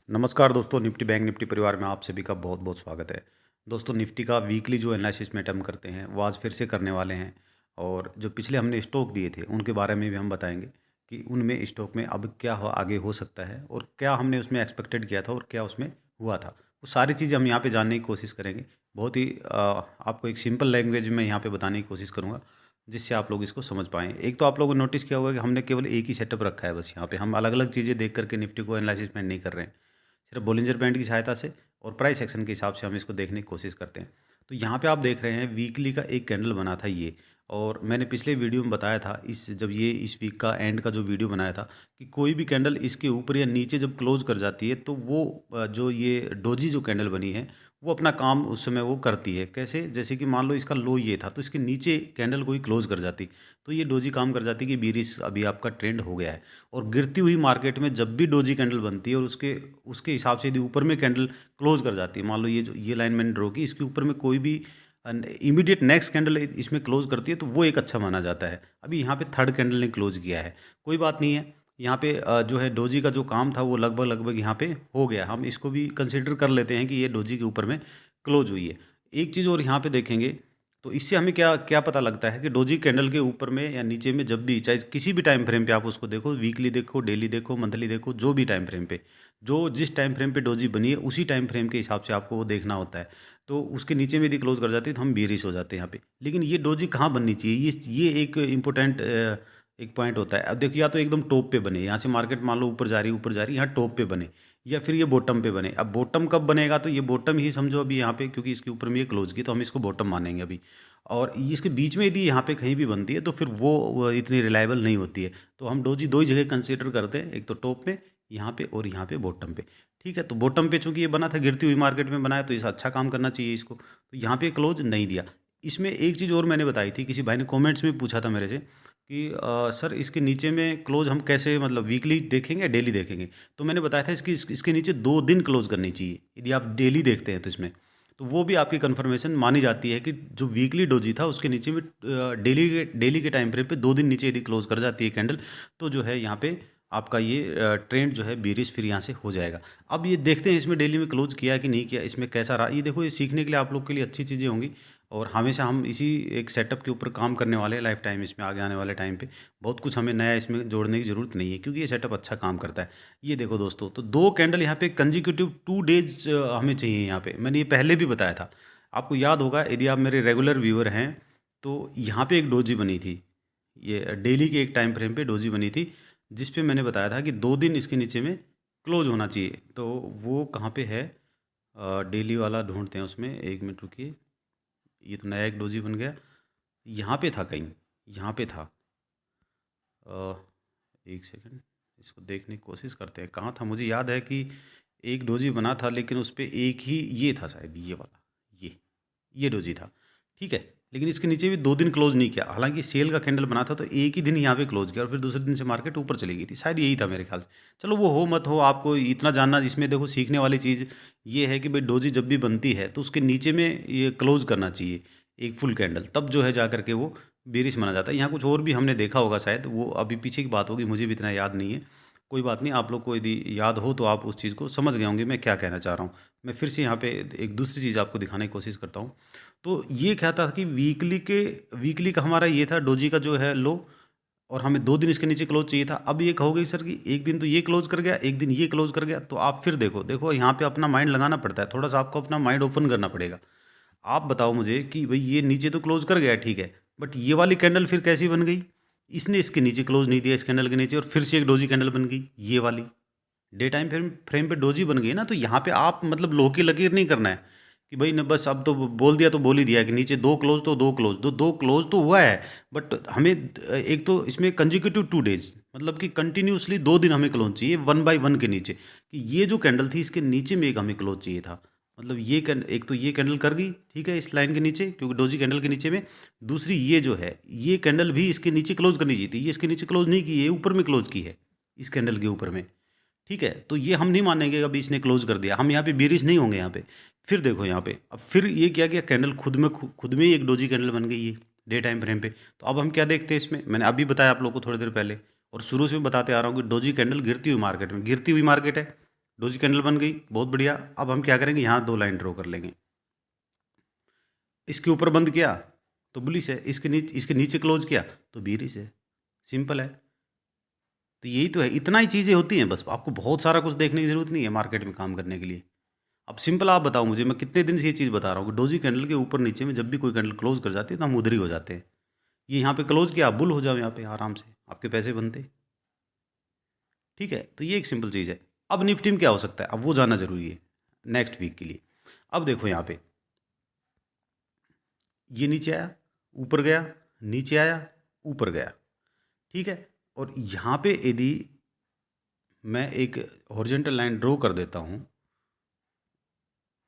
नमस्कार दोस्तों, Nifty bank Nifty परिवार में आप सभी का बहुत बहुत स्वागत है। दोस्तों, निफ्टी का वीकली जो एनालिसिस में हम करते हैं वो आज फिर से करने वाले हैं। और जो पिछले हमने स्टॉक दिए थे उनके बारे में भी हम बताएंगे कि उनमें स्टॉक में अब क्या आगे हो सकता है और क्या हमने उसमें एक्सपेक्टेड किया था और क्या उसमें हुआ था। वो सारी चीज़ हम यहाँ पे जानने की कोशिश करेंगे। बहुत ही आपको एक सिंपल लैंग्वेज में यहाँ पे बताने की कोशिश करूँगा जिससे आप लोग इसको समझ पाएँ। एक तो आप लोगों ने नोटिस किया होगा कि हमने केवल एक ही सेटअप रखा है, बस यहाँ पे हम अलग अलग चीज़ें देख करके निफ्टी को एनालिसिस में नहीं कर रहे हैं। सिर्फ बोलिंजर बैंड की सहायता से और प्राइस एक्शन के हिसाब से हम इसको देखने की कोशिश करते हैं। तो यहाँ पे आप देख रहे हैं वीकली का एक कैंडल बना था ये। और मैंने पिछले वीडियो में बताया था जब ये इस वीक का एंड का जो वीडियो बनाया था कि कोई भी कैंडल इसके ऊपर या नीचे जब क्लोज कर जाती है तो वो जो ये डोजी जो कैंडल बनी है वो अपना काम उस समय वो करती है। कैसे? जैसे कि मान लो इसका लो ये था तो इसके नीचे कैंडल कोई क्लोज कर जाती तो ये डोजी काम कर जाती कि बीरिश अभी आपका ट्रेंड हो गया है। और गिरती हुई मार्केट में जब भी डोजी कैंडल बनती है और उसके उसके हिसाब से यदि ऊपर में कैंडल क्लोज कर जाती है, मान लो ये लाइन मैंने ड्रॉ की, इसके ऊपर में कोई भी इमीडिएट नेक्स्ट कैंडल इसमें क्लोज करती है तो वो एक अच्छा माना जाता है। अभी यहाँ पे थर्ड कैंडल ने क्लोज किया है, कोई बात नहीं है। यहाँ पे जो है डोजी का जो काम था वो लगभग लगभग यहाँ पे हो गया। हम इसको भी कंसिडर कर लेते हैं कि ये डोजी के ऊपर में क्लोज हुई है। एक चीज़ और यहाँ पे देखेंगे तो इससे हमें क्या क्या पता लगता है कि डोजी कैंडल के ऊपर में या नीचे में जब भी, चाहे किसी भी टाइम फ्रेम पे आप उसको देखो, वीकली देखो, डेली देखो, मंथली देखो, जो भी टाइम फ्रेम पे, जो जिस टाइम फ्रेम पे डोजी बनी है उसी टाइम फ्रेम के हिसाब से आपको वो देखना होता है। तो उसके नीचे में यदि क्लोज कर जाती है तो हम बेरिश हो जाते हैं यहाँ पे। लेकिन ये डोजी कहाँ बननी चाहिए, ये एक इम्पोर्टेंट एक पॉइंट होता है। अब देखिए, या तो एकदम टॉप पे बने, यहाँ से मार्केट मान लो ऊपर जा रही है, ऊपर जा रही है, यहाँ टॉप पे बने, या फिर ये बॉटम पे बने। अब बॉटम कब बनेगा? तो ये बॉटम ही समझो अभी यहाँ पे, क्योंकि इसके ऊपर में ये क्लोज की तो हम इसको बॉटम मानेंगे अभी। और इसके बीच में यदि यहाँ पे कहीं भी बनती है तो फिर वो इतनी रिलायबल नहीं होती है। तो हम डोजी दो ही जगह कंसीडर करते हैं, एक तो टॉप पे यहाँ पे और यहाँ पे बॉटम पे। ठीक है, तो बॉटम पे चूंकि ये बना था, गिरती हुई मार्केट में बना है, तो इसे अच्छा काम करना चाहिए इसको। तो यहाँ पे क्लोज नहीं दिया। इसमें एक चीज़ और मैंने बताई थी, किसी भाई ने कमेंट्स में पूछा था मेरे से कि सर इसके नीचे में क्लोज हम कैसे, मतलब वीकली देखेंगे या डेली देखेंगे? तो मैंने बताया था इसके नीचे 2 दिन क्लोज करनी चाहिए। यदि आप डेली देखते हैं तो इसमें तो वो भी आपकी कंफर्मेशन मानी जाती है कि जो वीकली डोजी था उसके नीचे में डेली के टाइम फ्रेम पे 2 दिन नीचे यदि क्लोज कर जाती है कैंडल तो जो है यहाँ पे आपका ये ट्रेंड जो है बेरिश फिर यहाँ से हो जाएगा। अब ये देखते हैं इसमें डेली में क्लोज किया है कि नहीं किया, इसमें कैसा रहा। ये देखो, ये सीखने के लिए आप लोग के लिए अच्छी चीज़ें होंगी। और हमेशा हम इसी एक सेटअप के ऊपर काम करने वाले हैं लाइफ टाइम, इसमें आगे आने वाले टाइम पे बहुत कुछ हमें नया इसमें जोड़ने की ज़रूरत नहीं है, क्योंकि ये सेटअप अच्छा काम करता है। ये देखो दोस्तों, तो 2 कैंडल यहाँ पे कंजिक्यूटिव 2 डेज हमें चाहिए। यहाँ पे मैंने ये पहले भी बताया था, आपको याद होगा यदि आप मेरे रेगुलर व्यूअर हैं। तो यहाँ पे एक डोजी बनी थी, ये डेली के एक टाइम फ्रेम पे डोजी बनी थी, जिस पे मैंने बताया था कि 2 दिन इसके नीचे में क्लोज होना चाहिए। तो वो कहाँ पे है? डेली वाला ढूंढते हैं उसमें, 1 मिनट रुकिए। ये तो नया एक डोजी बन गया, यहाँ पे था कहीं, यहाँ पे था। अ, एक सेकंड, इसको देखने की कोशिश करते हैं कहाँ था। मुझे याद है कि एक डोजी बना था, लेकिन उस पे एक ही ये था शायद, ये वाला, ये डोजी था। ठीक है, लेकिन इसके नीचे भी 2 दिन क्लोज नहीं किया। हालांकि सेल का कैंडल बना था तो एक ही दिन यहाँ पे क्लोज किया और फिर दूसरे दिन से मार्केट ऊपर चली गई थी, शायद यही था मेरे ख्याल से। चलो वो हो मत हो, आपको इतना जानना, इसमें देखो सीखने वाली चीज़ ये है कि भाई डोजी जब भी बनती है तो उसके नीचे में ये क्लोज करना चाहिए एक फुल कैंडल, तब जो है जा करके वो बेरिश माना जाता है। यहाँ कुछ और भी हमने देखा होगा शायद, वो अभी पीछे की बात होगी, मुझे भी इतना याद नहीं है। कोई बात नहीं, आप लोग को यदि याद हो तो आप उस चीज़ को समझ गए होंगे मैं क्या कहना चाह रहा हूँ। मैं फिर से यहाँ पे एक दूसरी चीज़ आपको दिखाने की कोशिश करता हूँ। तो ये क्या था कि वीकली का हमारा ये था डोजी का जो है लो, और हमें 2 दिन इसके नीचे क्लोज चाहिए था। अब ये कहोगे सर कि एक दिन तो ये क्लोज कर गया, एक दिन ये क्लोज कर गया, तो आप फिर देखो देखो यहाँ पे अपना माइंड लगाना पड़ता है, थोड़ा सा आपको अपना माइंड ओपन करना पड़ेगा। आप बताओ मुझे कि भाई ये नीचे तो क्लोज कर गया, ठीक है, बट ये वाली कैंडल फिर कैसी बन गई? इसने इसके नीचे क्लोज नहीं दिया, इस कैंडल के नीचे, और फिर से एक डोजी कैंडल बन गई ये वाली। डे टाइम फ्रेम पे डोजी बन गई ना, तो यहाँ पे आप मतलब लोह की लकीर नहीं करना है कि भाई न बस अब तो बोल दिया तो बोल ही दिया कि नीचे 2 क्लोज तो 2 क्लोज, दो क्लोज तो हुआ है। बट हमें एक तो इसमें कंजिक्यूटिव 2 डेज, मतलब कि कंटिन्यूसली 2 दिन हमें क्लोज चाहिए 1 बाय 1 के नीचे, कि ये जो कैंडल थी इसके नीचे में एक हमें क्लोज चाहिए था। मतलब ये एक तो ये कैंडल कर गई, ठीक है, इस लाइन के नीचे, क्योंकि डोजी कैंडल के नीचे में। दूसरी ये जो है ये कैंडल भी इसके नीचे क्लोज करनी चाहिए थी, ये इसके नीचे क्लोज नहीं की, ये ऊपर में क्लोज की है, इस कैंडल के ऊपर में। ठीक है, तो ये हम नहीं मानेंगे अभी इसने क्लोज कर दिया, हम यहाँ पे बेरिश नहीं होंगे यहाँ पे। फिर देखो यहाँ पे, अब फिर ये क्या किया, कैंडल खुद में ही एक डोजी कैंडल बन गई है डे टाइम फ्रेम पे। तो अब हम क्या देखते हैं इसमें, मैंने अभी बताया आप लोग को थोड़ी देर पहले, और शुरू से मैं बताते आ रहा हूँ कि डोजी कैंडल गिरती हुई मार्केट में, गिरती हुई मार्केट है, डोजी कैंडल बन गई, बहुत बढ़िया। अब हम क्या करेंगे, यहाँ 2 लाइन ड्रॉ कर लेंगे। इसके ऊपर बंद किया तो बुलिश है, इसके नीचे क्लोज किया तो बीरिश है। सिंपल है। तो यही तो है, इतना ही चीज़ें होती हैं बस, आपको बहुत सारा कुछ देखने की ज़रूरत नहीं है मार्केट में काम करने के लिए। अब सिंपल आप बताओ मुझे, मैं कितने दिन से ये चीज़ बता रहा हूँ कि डोजी कैंडल के ऊपर नीचे में जब भी कोई कैंडल क्लोज कर जाती है तो हम उधर ही हो जाते हैं। ये यहाँ पे क्लोज किया, आप बुल हो जाओ यहाँ पे आराम से, आपके पैसे बनते। ठीक है, तो ये एक सिंपल चीज़ है। अब निफ्टी में क्या हो सकता है, अब वो जानना जरूरी है नेक्स्ट वीक के लिए। अब देखो यहाँ पे ये नीचे आया, ऊपर गया, नीचे आया, ऊपर गया। ठीक है, और यहाँ पे यदि मैं एक हॉरिजॉन्टल लाइन ड्रॉ कर देता हूँ,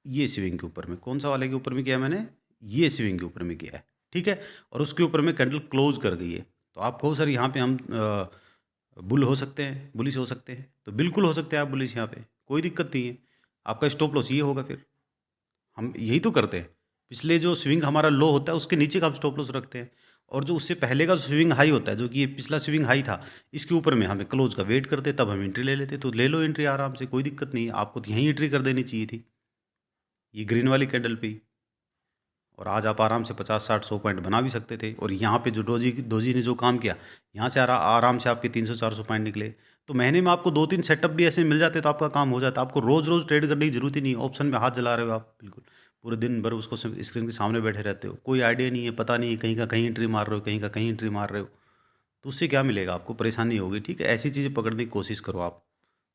ये स्विंग के ऊपर में, कौन सा वाले के ऊपर में किया मैंने, ये स्विंग के ऊपर में किया है। ठीक है, और उसके ऊपर में कैंडल क्लोज कर गई है, तो आप कहो सर यहाँ पे हम बुल हो सकते हैं, बुलिश हो सकते हैं, तो बिल्कुल हो सकते हैं आप बुलिश, यहाँ पे कोई दिक्कत नहीं है। आपका स्टॉप लॉस ये होगा, फिर हम यही तो करते हैं। पिछले जो स्विंग हमारा लो होता है उसके नीचे का हम स्टॉप लॉस रखते हैं, और जो उससे पहले का स्विंग हाई होता है, जो कि ये पिछला स्विंग हाई था, इसके ऊपर में हमें क्लोज का वेट करते, तब हम एंट्री ले लेते। तो ले लो एंट्री आराम से, कोई दिक्कत नहीं है। आपको तो यहीं एंट्री कर देनी चाहिए थी, ये ग्रीन वाली कैंडल पे ही, और आज आप आराम से 50 60 100 पॉइंट बना भी सकते थे। और यहाँ पे जो डोजी ने जो काम किया, यहाँ से आराम से आपके 300 400 पॉइंट निकले। तो महीने में आपको 2 3 सेटअप भी ऐसे मिल जाते तो आपका काम हो जाता। आपको रोज़ रोज़ ट्रेड करने की जरूरत ही नहीं, ऑप्शन में हाथ जला रहे हो आप, बिल्कुल पूरे दिन भर उसको स्क्रीन के सामने बैठे रहते हो, कोई आइडिया नहीं है, पता नहीं है, कहीं का कहीं एंट्री मार रहे हो, कहीं का कहीं एंट्री मार रहे हो, तो उससे क्या मिलेगा, आपको परेशानी होगी। ठीक है, ऐसी चीज़ें पकड़ने की कोशिश करो आप।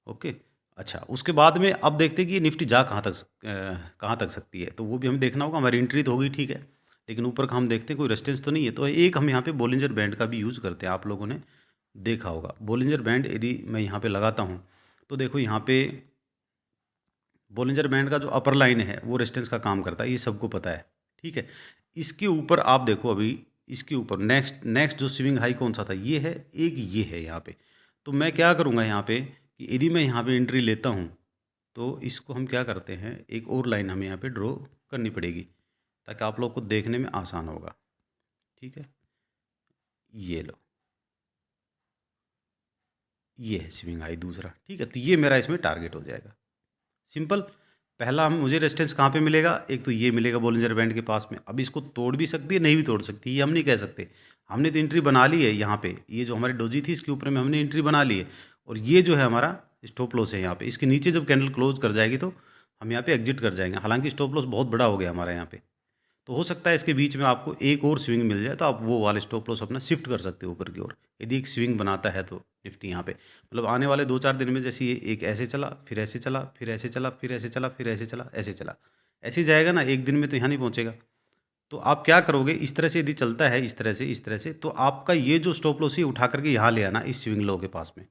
ओके। अच्छा, उसके बाद में अब देखते हैं कि ये निफ्टी जा कहाँ तक सकती है, तो वो भी हमें देखना होगा। हमारी एंट्री तो होगी, ठीक है, लेकिन ऊपर का हम देखते हैं कोई रेजिस्टेंस तो नहीं है। तो एक हम यहाँ पे बोलिंजर बैंड का भी यूज़ करते हैं, आप लोगों ने देखा होगा। बोलिंजर बैंड यदि मैं यहाँ पे लगाता हूँ तो देखो यहाँ पे बोलिंजर बैंड का जो अपर लाइन है वो रेजिस्टेंस का काम करता है, ये सबको पता है। ठीक है, इसके ऊपर आप देखो, अभी इसके ऊपर नेक्स्ट नेक्स्ट जो स्विंग हाई कौन सा था, ये है, एक ये है यहाँ पे। तो मैं क्या करूँगा यहाँ पे कि यदि मैं यहाँ पे एंट्री लेता हूँ तो इसको हम क्या करते हैं, एक और लाइन हमें यहाँ पे ड्रॉ करनी पड़ेगी ताकि आप लोग को देखने में आसान होगा। ठीक है, ये लो, ये है स्विंग हाई दूसरा। ठीक है, तो ये मेरा इसमें टारगेट हो जाएगा। सिंपल। पहला हम मुझे रेजिस्टेंस कहाँ पे मिलेगा, एक तो ये मिलेगा बोलिंजर बैंड के पास में। अब इसको तोड़ भी सकती है, नहीं भी तोड़ सकती, ये हम नहीं कह सकते। हमने तो एंट्री बना ली है यहाँ पे, ये जो हमारी डोजी थी इसके ऊपर में हमने एंट्री बना ली है, और ये जो है हमारा स्टॉप लॉस है यहाँ पे। इसके नीचे जब कैंडल क्लोज कर जाएगी तो हम यहाँ पे एग्जिट कर जाएंगे। हालांकि स्टॉप लॉस बहुत बड़ा हो गया हमारा यहाँ पे, तो हो सकता है इसके बीच में आपको एक और स्विंग मिल जाए, तो आप वो वाले स्टॉप लॉस अपना शिफ्ट कर सकते हो ऊपर की ओर, यदि एक स्विंग बनाता है तो निफ्टी यहाँ पे। मतलब आने वाले 2 4 दिन में, जैसे ये एक ऐसे चला, फिर ऐसे चला, फिर ऐसे चला, फिर ऐसे चला, फिर ऐसे चला, ऐसे चला, ऐसे ही जाएगा ना, एक दिन में तो यहाँ नहीं पहुँचेगा। तो आप क्या करोगे, इस तरह से यदि चलता है, इस तरह से, इस तरह से, तो आपका ये जो स्टॉप लॉस है उठा करके यहाँ ले आना इस स्विंग लो के पास में,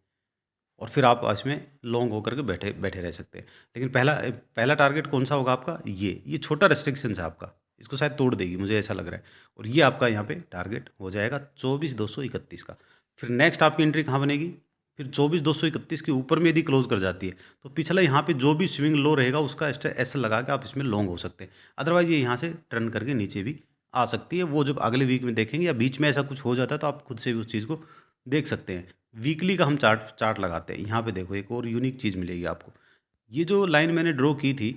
और फिर आप इसमें लॉन्ग होकर के बैठे बैठे रह सकते हैं। लेकिन पहला पहला टारगेट कौन सा होगा आपका, ये छोटा रेस्ट्रिक्शन है आपका, इसको शायद तोड़ देगी, मुझे ऐसा लग रहा है। और ये आपका यहाँ पे टारगेट हो जाएगा 24 231 का। फिर नेक्स्ट आपकी एंट्री कहाँ बनेगी, फिर 24 231 के ऊपर में यदि क्लोज कर जाती है तो पिछला यहाँ पे जो भी स्विंग लो रहेगा उसका एक्स्ट्रा एस लगा के आप इसमें लॉन्ग हो सकते हैं। अदरवाइज ये यहाँ से टर्न करके नीचे भी आ सकती है। वो जब अगले वीक में देखेंगे या बीच में ऐसा कुछ हो जाता है तो आप खुद से भी उस चीज़ को देख सकते हैं। वीकली का हम चार्ट चार्ट लगाते हैं। यहाँ पे देखो एक और यूनिक चीज़ मिलेगी आपको। ये जो लाइन मैंने ड्रॉ की थी,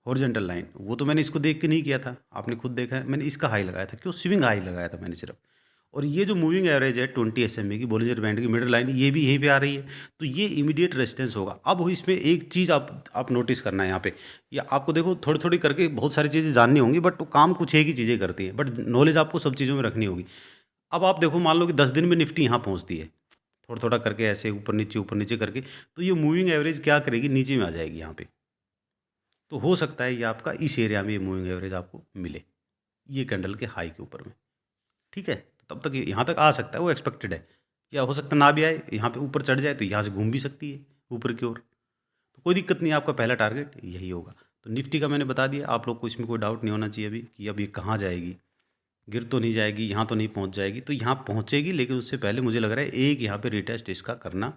हॉरिजॉन्टल लाइन, वो तो मैंने इसको देख के नहीं किया था, आपने खुद देखा है, मैंने इसका हाई लगाया था, क्यों, स्विंग हाई लगाया था मैंने सिर्फ। और ये जो मूविंग एवरेज है 20 SMA की, बोलिंजर बैंड की मिडल लाइन, ये भी यहीं पे आ रही है, तो ये इमीडिएट रेजिस्टेंस होगा। अब हो इसमें एक चीज़ आप नोटिस करना है यहाँ पे, या आपको देखो थोड़ी थोड़ी करके बहुत सारी चीज़ें जाननी होंगी, बट वो काम कुछ एक ही चीज़ें करती है, बट नॉलेज आपको सब चीज़ों में रखनी होगी। अब आप देखो, मान लो कि 10 दिन में निफ्टी यहाँ पहुँचती है, थोड़ा थोड़ा करके ऐसे ऊपर नीचे करके, तो ये मूविंग एवरेज क्या करेगी, नीचे में आ जाएगी यहाँ पे। तो हो सकता है ये आपका इस एरिया में ये मूविंग एवरेज आपको मिले, ये कैंडल के हाई के ऊपर में। ठीक है, तो तब तक यहाँ तक आ सकता है, वो एक्सपेक्टेड है। या हो सकता ना भी आए, यहाँ पे ऊपर चढ़ जाए तो यहाँ से घूम भी सकती है ऊपर की ओर, तो कोई दिक्कत नहीं है, आपका पहला टारगेट यही होगा। तो निफ्टी का मैंने बता दिया, आप लोग को इसमें कोई डाउट नहीं होना चाहिए अभी कि अब ये कहाँ जाएगी, गिर तो नहीं जाएगी, यहाँ तो नहीं पहुँच जाएगी, तो यहाँ पहुँचेगी, लेकिन उससे पहले मुझे लग रहा है एक यहाँ पे रिटेस्ट इसका करना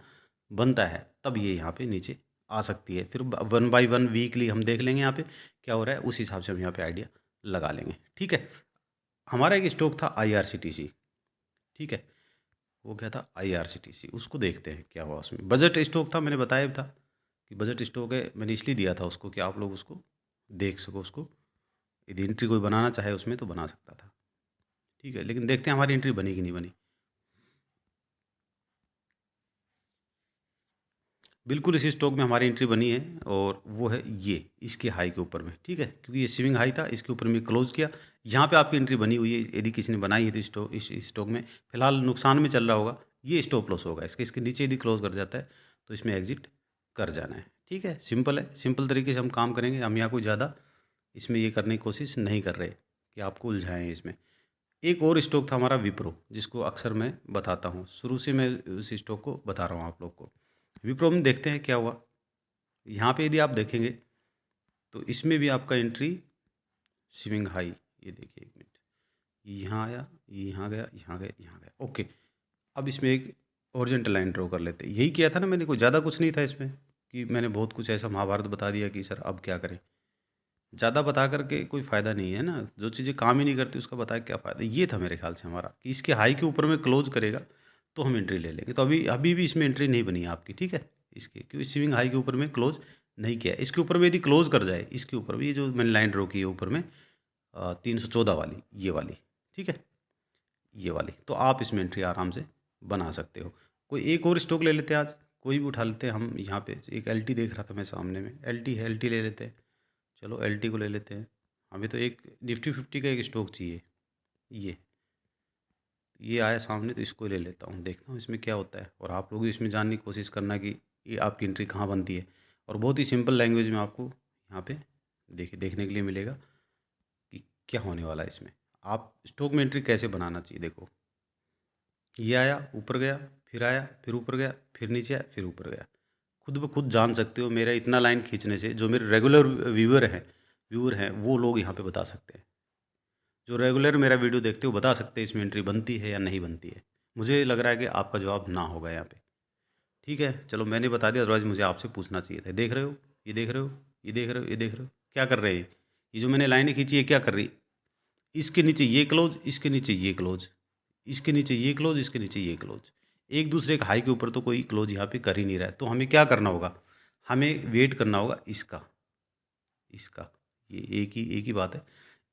बनता है, तब ये यहाँ पे नीचे आ सकती है। फिर 1 बाय 1 वीकली हम देख लेंगे यहाँ पे क्या हो रहा है, उस हिसाब से हम यहाँ पे आइडिया लगा लेंगे। ठीक है, हमारा एक स्टॉक था IRCTC। ठीक है, वो क्या था, IRCTC, उसको देखते हैं क्या हुआ उसमें। बजट स्टॉक था, मैंने बताया भी था, कि बजट स्टॉक है, मैंने इसलिए दिया था उसको कि आप लोग उसको देख सको, उसको यदि एंट्री कोई बनाना चाहे उसमें तो बना सकता था। ठीक है, लेकिन देखते हैं हमारी एंट्री बनी कि नहीं बनी। बिल्कुल इसी स्टॉक में हमारी एंट्री बनी है और वो है ये इसके हाई के ऊपर में। ठीक है, क्योंकि ये स्विंग हाई था, इसके ऊपर में क्लोज किया। यहाँ पे आपकी एंट्री बनी हुई है, यदि किसी ने बनाई है तो स्टॉक, इस स्टॉक में फिलहाल नुकसान में चल रहा होगा, ये स्टॉप लॉस होगा इसके। इसके नीचे यदि क्लोज कर जाता है तो इसमें एग्जिट कर जाना है। ठीक है, सिंपल है, सिंपल तरीके से हम काम करेंगे। हम यहाँ कोई ज़्यादा इसमें ये करने की कोशिश नहीं कर रहे कि आपको उलझाएं इसमें। एक और स्टॉक था हमारा विप्रो, जिसको अक्सर मैं बताता हूँ, शुरू से मैं उस स्टॉक को बता रहा हूँ आप लोग को। विप्रो में देखते हैं क्या हुआ। यहाँ पे यदि आप देखेंगे तो इसमें भी आपका एंट्री स्विंग हाई, ये देखिए एक मिनट, यहाँ आया, यहाँ गया, यहाँ गया, यहाँ गया। ओके, अब इसमें एक ओरिजेंटल लाइन ड्रॉ कर लेते हैं। यही किया था ना मैंने, कोई ज़्यादा कुछ नहीं था इसमें कि मैंने बहुत कुछ ऐसा महाभारत बता दिया कि सर अब क्या करें। ज़्यादा बता करके कोई फ़ायदा नहीं है ना, जो चीज़ें काम ही नहीं करती उसका बताया क्या फ़ायदा। ये था मेरे ख्याल से हमारा कि इसके हाई के ऊपर में क्लोज करेगा तो हम एंट्री ले लेंगे। तो अभी अभी भी इसमें एंट्री नहीं बनी है आपकी। ठीक है, इसके क्योंकि स्विंग हाई के ऊपर में क्लोज नहीं किया है। इसके ऊपर में यदि क्लोज कर जाए, इसके ऊपर में ये जो मैंने लाइन ड्रॉ की है ऊपर में 314 वाली, ये वाली, ठीक है, ये वाली, तो आप इसमें एंट्री आराम से बना सकते हो। कोई एक और स्टॉक ले लेते हैं आज, कोई भी उठा लेते हैं हम। यहाँ पे एक एल देख रहा था मैं सामने में, एल है, एल ले लेते हैं। चलो एल को ले लेते हैं। हमें तो एक निफ्टी 50 का एक स्टॉक चाहिए। ये आया सामने तो इसको ले लेता हूँ, देखता हूँ इसमें क्या होता है। और आप लोग भी इसमें जानने की कोशिश करना कि ये आपकी एंट्री कहाँ बनती है। और बहुत ही सिंपल लैंग्वेज में आपको यहाँ पे देखने के लिए मिलेगा कि क्या होने वाला है इसमें। आप स्टॉक में एंट्री कैसे बनाना चाहिए, देखो ये आया, ऊपर गया, फिर आया, फिर ऊपर गया, फिर नीचे आया, फिर ऊपर गया। खुद ब खुद जान सकते हो, मेरा इतना लाइन खींचने से जो मेरे रेगुलर व्यूअर हैं वो लोग यहाँ पे बता सकते हैं। जो रेगुलर मेरा वीडियो देखते हो बता सकते हैं इसमें एंट्री बनती है या नहीं बनती है। मुझे लग रहा है कि आपका जवाब ना होगा यहाँ पे। ठीक है, चलो मैंने बता दिया, अदरवाइज मुझे आपसे पूछना चाहिए था। देख रहे हो, ये देख रहे हो, ये देख रहे हो, ये देख रहे हो, क्या कर रहे हैं ये जो मैंने लाइनें खींची है क्या कर रही। इसके नीचे ये क्लोज, इसके नीचे ये क्लोज, इसके नीचे ये क्लोज, इसके नीचे ये क्लोज। एक दूसरे का हाई के ऊपर तो कोई क्लोज यहाँ पे कर ही नहीं रहा है। तो हमें क्या करना होगा, हमें वेट करना होगा इसका, इसका, ये एक ही बात है।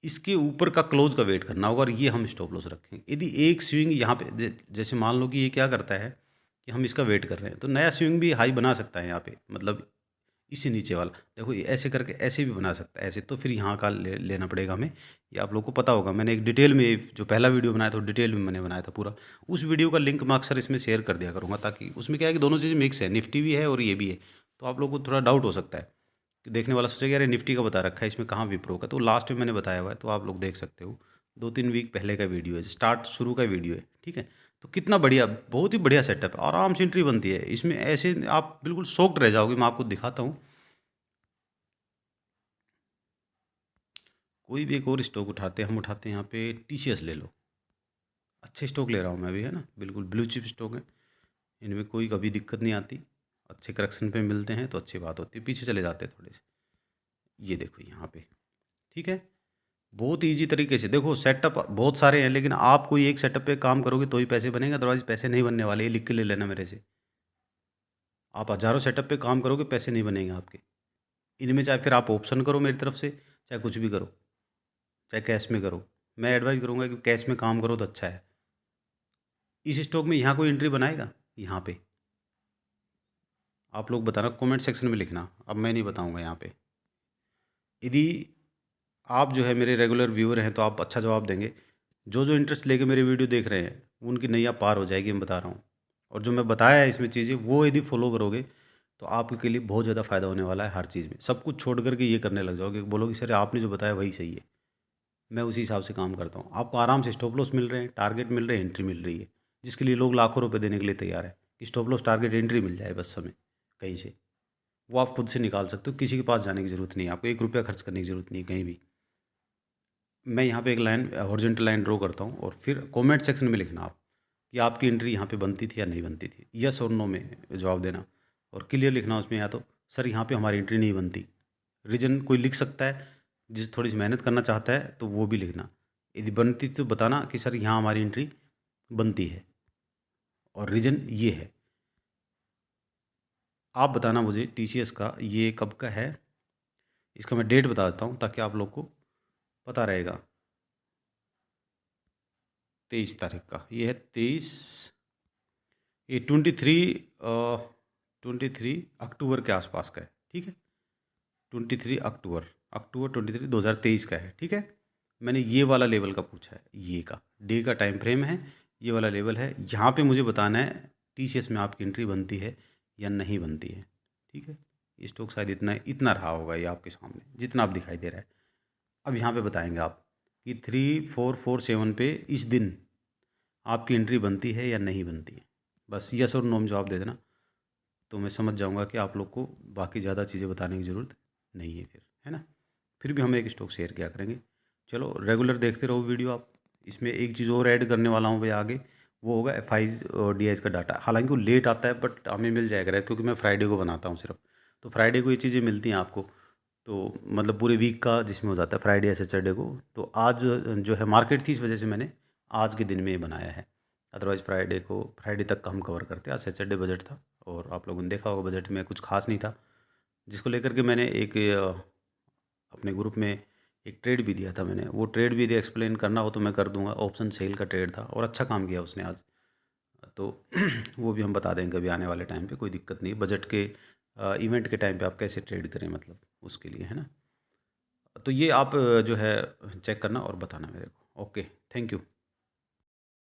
इसके ऊपर का क्लोज का वेट करना होगा और ये हम स्टॉप लॉस रखेंगे। यदि एक स्विंग यहाँ पे जैसे मान लो कि ये क्या करता है कि हम इसका वेट कर रहे हैं तो नया स्विंग भी हाई बना सकता है यहाँ पे, मतलब इसी नीचे वाला देखो, ये ऐसे करके ऐसे भी बना सकता है ऐसे। तो फिर यहाँ का लेना पड़ेगा हमें। ये आप लोग को पता होगा, मैंने एक डिटेल में जो पहला वीडियो बनाया था डिटेल में मैंने बनाया था पूरा। उस वीडियो का लिंक मैं अक्सर इसमें शेयर कर दिया करूँगा, ताकि उसमें क्या है कि दोनों चीज़ें मिक्स है, निफ्टी भी है और ये भी है। तो आप लोग को थोड़ा डाउट हो सकता है कि देखने वाला सोचेगा यार निफ्टी का बता रखा है इसमें कहाँ विप्रो का, तो लास्ट में मैंने बताया हुआ है, तो आप लोग देख सकते हो। 2-3 वीक पहले का वीडियो है, स्टार्ट शुरू का वीडियो है। ठीक है, तो कितना बढ़िया, बहुत ही बढ़िया सेटअप है, आराम से एंट्री बनती है इसमें। ऐसे आप बिल्कुल शॉक्ड रह जाओगे। मैं आपको दिखाता हूँ, कोई भी एक और स्टॉक उठाते हैं, हम उठाते हैं यहाँ पे टीसीएस ले लो। अच्छे स्टॉक ले रहा हूँ मैं अभी, है ना, बिल्कुल ब्लू चिप स्टॉक है, इनमें कोई कभी दिक्कत नहीं आती। अच्छे करेक्शन पे मिलते हैं तो अच्छी बात होती है, पीछे चले जाते हैं थोड़े से। ये देखो यहाँ पे, ठीक है, बहुत ईजी तरीके से देखो। सेटअप बहुत सारे हैं, लेकिन आप कोई एक सेटअप पे काम करोगे तो ही पैसे बनेंगे, अदरवाइज पैसे नहीं बनने वाले। ये लिख के ले लेना मेरे से। आप हज़ारों सेटअप पे काम करोगे, पैसे नहीं बनेंगे आपके इनमें। चाहे फिर आप ऑप्शन करो मेरी तरफ से, चाहे कुछ भी करो, चाहे कैश में करो। मैं एडवाइस करूँगा कि कैश में काम करो तो अच्छा है। इस स्टॉक में यहाँ कोई एंट्री बनाएगा, यहाँ पे आप लोग बताना, कमेंट सेक्शन में लिखना। अब मैं नहीं बताऊँगा यहाँ पे। यदि आप जो है मेरे रेगुलर व्यूअर हैं तो आप अच्छा जवाब देंगे। जो जो इंटरेस्ट लेके मेरे वीडियो देख रहे हैं उनकी नैया पार हो जाएगी, मैं बता रहा हूँ। और जो मैं बताया है इसमें चीज़ें, वो यदि फॉलो करोगे तो आपके लिए बहुत ज़्यादा फ़ायदा होने वाला है। हर चीज़ में सब कुछ छोड़ करके ये करने लग जाओगे, बोलोगे सर आपने जो बताया वही सही है, मैं उसी हिसाब से काम करता हूँ। आपको आराम से स्टॉप लॉस मिल रहे हैं, टारगेट मिल रहे हैं, एंट्री मिल रही है, जिसके लिए लोग लाखों रुपये देने के लिए तैयार है कि स्टॉप लॉस टारगेट एंट्री मिल जाए बस हमें कहीं से। वो आप खुद से निकाल सकते हो, किसी के पास जाने की ज़रूरत नहीं है, आपको 1 रुपया खर्च करने की ज़रूरत नहीं है कहीं भी। मैं यहाँ पे एक लाइन हॉरिजॉन्टल लाइन ड्रॉ करता हूँ और फिर कमेंट सेक्शन में लिखना आप कि आपकी एंट्री यहाँ पे बनती थी या नहीं बनती थी, यस और नो में जवाब देना। और क्लियर लिखना उसमें, या तो सर यहाँ पे हमारी एंट्री नहीं बनती। रीज़न कोई लिख सकता है, जिस थोड़ी सी मेहनत करना चाहता है तो वो भी लिखना। यदि बनती थी तो बताना कि सर यहाँ हमारी एंट्री बनती है और रीज़न ये है। आप बताना मुझे TCS का ये कब का है, इसका मैं डेट बता देता हूँ ताकि आप लोग को पता रहेगा। 23 तारीख का ये है, 23, ये 23 अक्टूबर के आसपास का है, ठीक है। 23 अक्टूबर, अक्टूबर 23 का है, ठीक है। मैंने ये वाला लेवल का पूछा है, ये का डे का टाइम फ्रेम है, ये वाला लेवल है। यहाँ पे मुझे बताना है TCS में आपकी एंट्री बनती है या नहीं बनती है, ठीक है। ये स्टॉक शायद इतना इतना रहा होगा, ये आपके सामने जितना आप दिखाई दे रहा है। अब यहाँ पे बताएंगे आप कि 3447 पे इस दिन आपकी एंट्री बनती है या नहीं बनती है। बस यस और नो में जवाब दे देना, तो मैं समझ जाऊंगा कि आप लोग को बाकी ज़्यादा चीज़ें बताने की ज़रूरत नहीं है फिर, है ना। फिर भी हम एक स्टॉक शेयर किया करेंगे। चलो रेगुलर देखते रहो वीडियो आप। इसमें एक चीज़ और ऐड करने वाला हूँ भाई आगे, वो होगा FIs और DIs का डाटा। हालांकि वो लेट आता है बट हमें मिल जाएगा, क्योंकि मैं फ्राइडे को बनाता हूँ सिर्फ, तो फ्राइडे को ये चीज़ें मिलती हैं आपको। तो मतलब पूरे वीक का जिसमें हो जाता है फ्राइडे या सैटरडे को। तो आज जो है मार्केट थी, इस वजह से मैंने आज के दिन में ये बनाया है। अदरवाइज़ फ्राइडे तक का हम कवर करते। आज सैटरडे बजट था और आप लोगों ने देखा होगा बजट में कुछ खास नहीं था, जिसको लेकर के मैंने एक अपने ग्रुप में एक ट्रेड भी दिया था। मैंने वो ट्रेड भी दिया, एक्सप्लेन करना हो तो मैं कर दूंगा। ऑप्शन सेल का ट्रेड था और अच्छा काम किया उसने आज, तो वो भी हम बता देंगे कभी आने वाले टाइम पे, कोई दिक्कत नहीं। बजट के इवेंट के टाइम पे आप कैसे ट्रेड करें, मतलब उसके लिए, है ना। तो ये आप जो है चेक करना और बताना मेरे को। Okay, thank you.